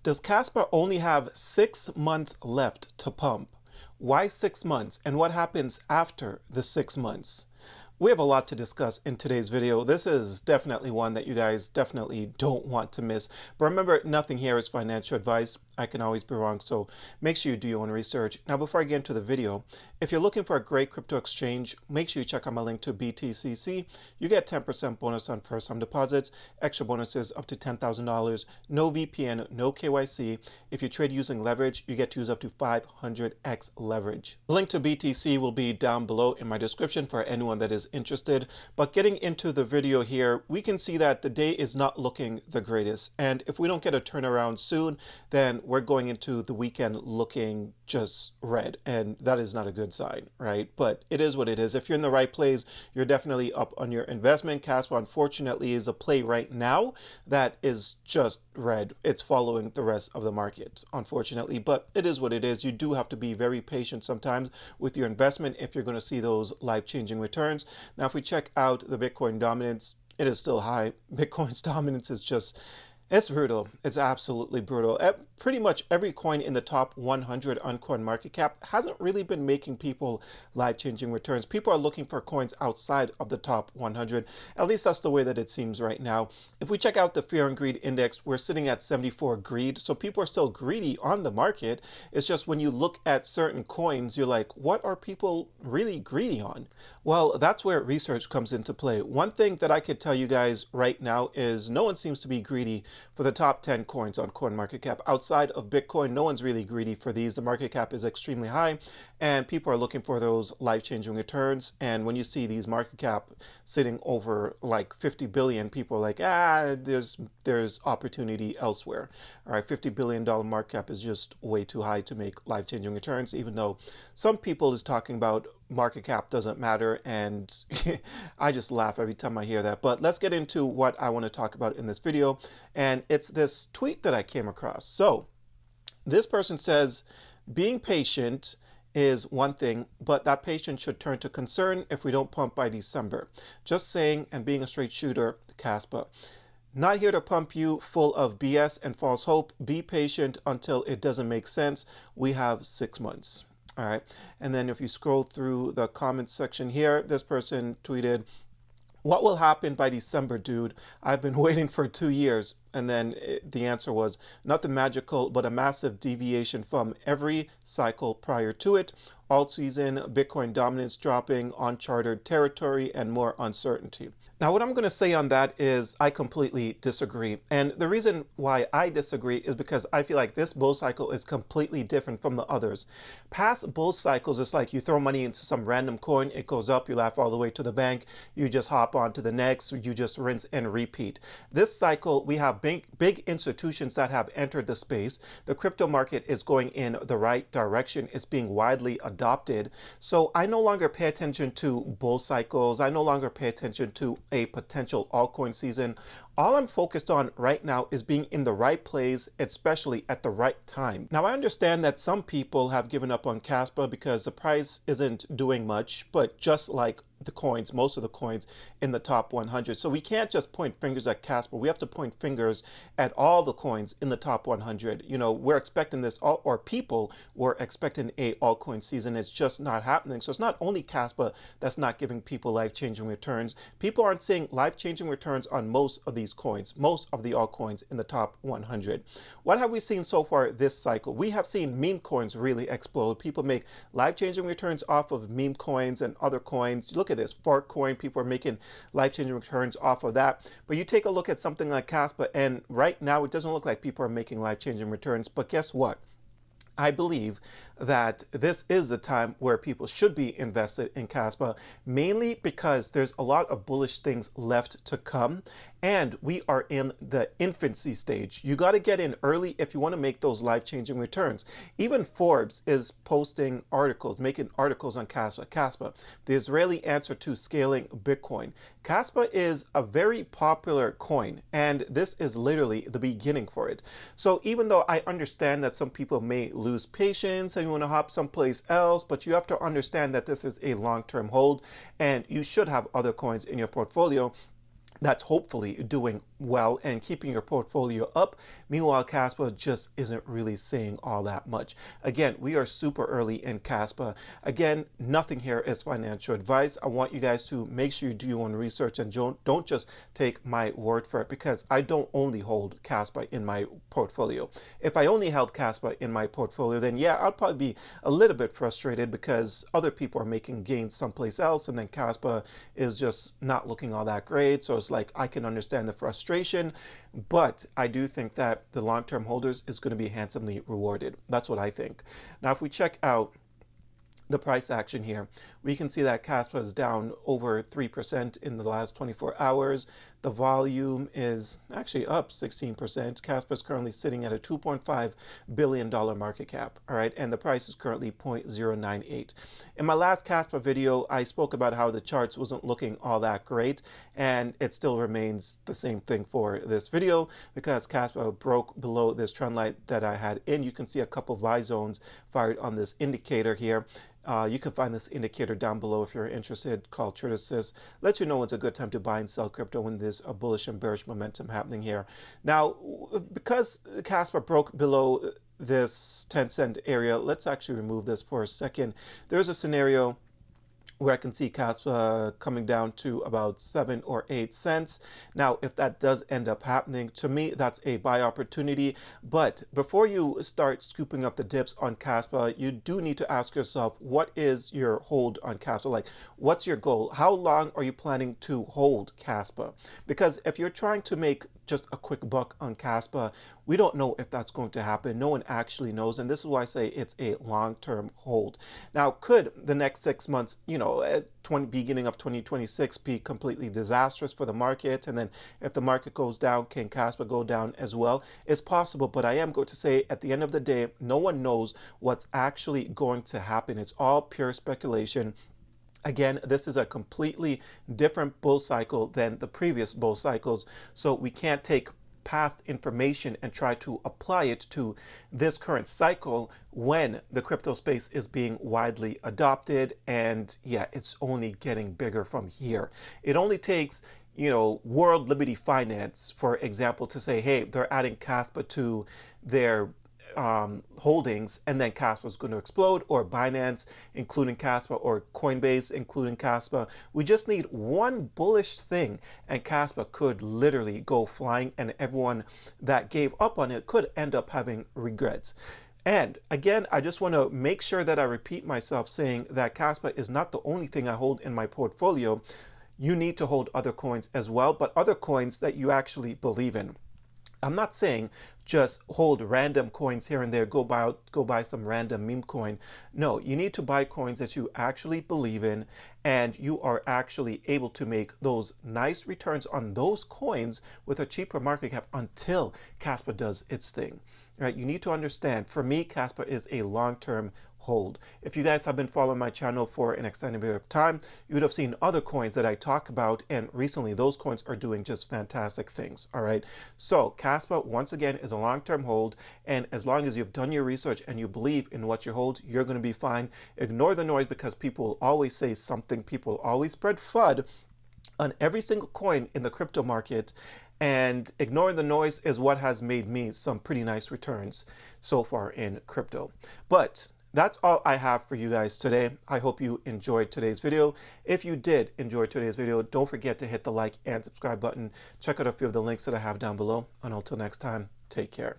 Does Kaspa only have 6 months left to pump? Why 6 months, and what happens after the 6 months? We have a lot to discuss in today's video. This is definitely one that you guys definitely don't want to miss. But remember, nothing here is financial advice. I can always be wrong, so make sure you do your own research. Now, before I get into the video, if you're looking for a great crypto exchange, make sure you check out my link to BTCC. You get 10% bonus on first-time deposits, extra bonuses up to $10,000, no VPN, no KYC. If you trade using leverage, you get to use up to 500x leverage. The link to BTC will be down below in my description for anyone that is interested. But getting into the video here, we can see that the day is not looking the greatest. And if we don't get a turnaround soon, then we're going into the weekend looking just red, and that is not a good sign, right? But it is what it is. If you're in the right place, you're definitely up on your investment. Kaspa, unfortunately, is a play right now that is just red. It's following the rest of the market, unfortunately, but it is what it is. You do have to be very patient sometimes with your investment if you're going to see those life-changing returns. Now, if we check out the Bitcoin dominance, it is still high. Bitcoin's dominance is just, it's brutal. It's absolutely brutal. Pretty much every coin in the top 100 on CoinMarketCap hasn't really been making people life-changing returns. People are looking for coins outside of the top 100. At least that's the way that it seems right now. If we check out the Fear and Greed Index, we're sitting at 74 greed. So people are still greedy on the market. It's just when you look at certain coins, you're like, what are people really greedy on? Well, that's where research comes into play. One thing that I could tell you guys right now is no one seems to be greedy for the top 10 coins on CoinMarketCap. Outside of Bitcoin, no one's really greedy for these. The market cap is extremely high, and people are looking for those life-changing returns. And when you see these market cap sitting over like 50 billion, people are like, there's opportunity elsewhere. All right, $50 billion market cap is just way too high to make life-changing returns, even though some people is talking about market cap doesn't matter, and I just laugh every time I hear that. But let's get into what I want to talk about in this video, and it's this tweet that I came across. So this person says, being patient is one thing, but that patience should turn to concern if we don't pump by December. Just saying, and being a straight shooter, Kaspa. Not here to pump you full of BS and false hope. Be patient until it doesn't make sense. We have 6 months. All right. And then if you scroll through the comments section here, this person tweeted, what will happen by December, dude? I've been waiting for 2 years. And then the answer was nothing magical, but a massive deviation from every cycle prior to it. Alt season, Bitcoin dominance dropping, uncharted territory, and more uncertainty. Now, what I'm going to say on that is I completely disagree. And the reason why I disagree is because I feel like this bull cycle is completely different from the others. Past bull cycles, it's like you throw money into some random coin, it goes up, you laugh all the way to the bank, you just hop on to the next, you just rinse and repeat. This cycle, we have big institutions that have entered the space. The crypto market is going in the right direction. It's being widely adopted. So I no longer pay attention to bull cycles. I no longer pay attention to a potential altcoin season. All I'm focused on right now is being in the right place, especially at the right time. Now, I understand that some people have given up on Kaspa because the price isn't doing much, but just like the coins, most of the coins in the top 100. So we can't just point fingers at Kaspa. We have to point fingers at all the coins in the top 100. You know, we're expecting this, or people were expecting a altcoin season. It's just not happening. So it's not only Kaspa that's not giving people life-changing returns. People aren't seeing life-changing returns on most of these coins, most of the altcoins in the top 100. What have we seen so far this cycle? We have seen meme coins really explode. People make life-changing returns off of meme coins and other coins. Look at this fart coin. People are making life-changing returns off of that. But you take a look at something like Kaspa, and right now it doesn't look like people are making life-changing returns. But guess what? I believe that this is the time where people should be invested in Kaspa, mainly because there's a lot of bullish things left to come, and we are in the infancy stage. You got to get in early if you want to make those life-changing returns. Even Forbes is posting articles, making articles on Kaspa. Kaspa, the Israeli answer to scaling Bitcoin. Kaspa is a very popular coin, and this is literally the beginning for it. So even though I understand that some people may lose patience and you want to hop someplace else, but you have to understand that this is a long-term hold, and you should have other coins in your portfolio that's hopefully doing well and keeping your portfolio up. Meanwhile, Kaspa just isn't really saying all that much. Again, we are super early in Kaspa. Again, nothing here is financial advice. I want you guys to make sure you do your own research and don't just take my word for it, because I don't only hold Kaspa in my portfolio. If I only held Kaspa in my portfolio, then yeah, I'd probably be a little bit frustrated because other people are making gains someplace else and then Kaspa is just not looking all that great. So it's like, I can understand the frustration, but I do think that the long-term holders is going to be handsomely rewarded. That's what I think. Now, if we check out the price action here, we can see that Kaspa is down over 3% in the last 24 hours. The volume is actually up 16%. Kaspa is currently sitting at a $2.5 billion market cap, all right, and the price is currently 0.098. In my last Kaspa video, I spoke about how the charts wasn't looking all that great, and it still remains the same thing for this video because Kaspa broke below this trend line that I had in. You can see a couple of buy zones fired on this indicator here. You can find this indicator down below if you're interested, called Trade Assist. Lets you know when it's a good time to buy and sell crypto when there's a bullish and bearish momentum happening here. Now, because Kaspa broke below this 10-cent area, let's actually remove this for a second. There's a scenario where I can see Kaspa coming down to about 7 or 8 cents. Now, if that does end up happening, to me, that's a buy opportunity. But before you start scooping up the dips on Kaspa, you do need to ask yourself, what is your hold on Kaspa? Like, what's your goal? How long are you planning to hold Kaspa? Because if you're trying to make just a quick buck on Kaspa, we don't know if that's going to happen. No one actually knows. And this is why I say it's a long-term hold. Now, could the next 6 months, at beginning of 2026 be completely disastrous for the market? And then if the market goes down, can Kaspa go down as well? It's possible, but I am going to say at the end of the day, no one knows what's actually going to happen. It's all pure speculation. Again, this is a completely different bull cycle than the previous bull cycles, so we can't take past information and try to apply it to this current cycle when the crypto space is being widely adopted. And yeah, it's only getting bigger from here. It only takes World Liberty Finance, for example, to say, hey, they're adding Kaspa to their holdings, and then Kaspa is going to explode, or Binance including Kaspa, or Coinbase including Kaspa. We just need one bullish thing and Kaspa could literally go flying, and everyone that gave up on it could end up having regrets. And again, I just want to make sure that I repeat myself saying that Kaspa is not the only thing I hold in my portfolio. You need to hold other coins as well, but other coins that you actually believe in. I'm not saying just hold random coins here and there, go buy some random meme coin. No, you need to buy coins that you actually believe in, and you are actually able to make those nice returns on those coins with a cheaper market cap until Kaspa does its thing. Right? You need to understand, for me, Kaspa is a long-term hold. If you guys have been following my channel for an extended period of time, you would have seen other coins that I talk about, and recently those coins are doing just fantastic things. All right, so Kaspa, once again, is a long-term hold, and as long as you've done your research and you believe in what you hold, you're going to be fine. Ignore the noise, because people always say something. People always spread FUD on every single coin in the crypto market, and ignoring the noise is what has made me some pretty nice returns so far in crypto. But that's all I have for you guys today. I hope you enjoyed today's video. If you did enjoy today's video, don't forget to hit the like and subscribe button. Check out a few of the links that I have down below. And until next time, take care.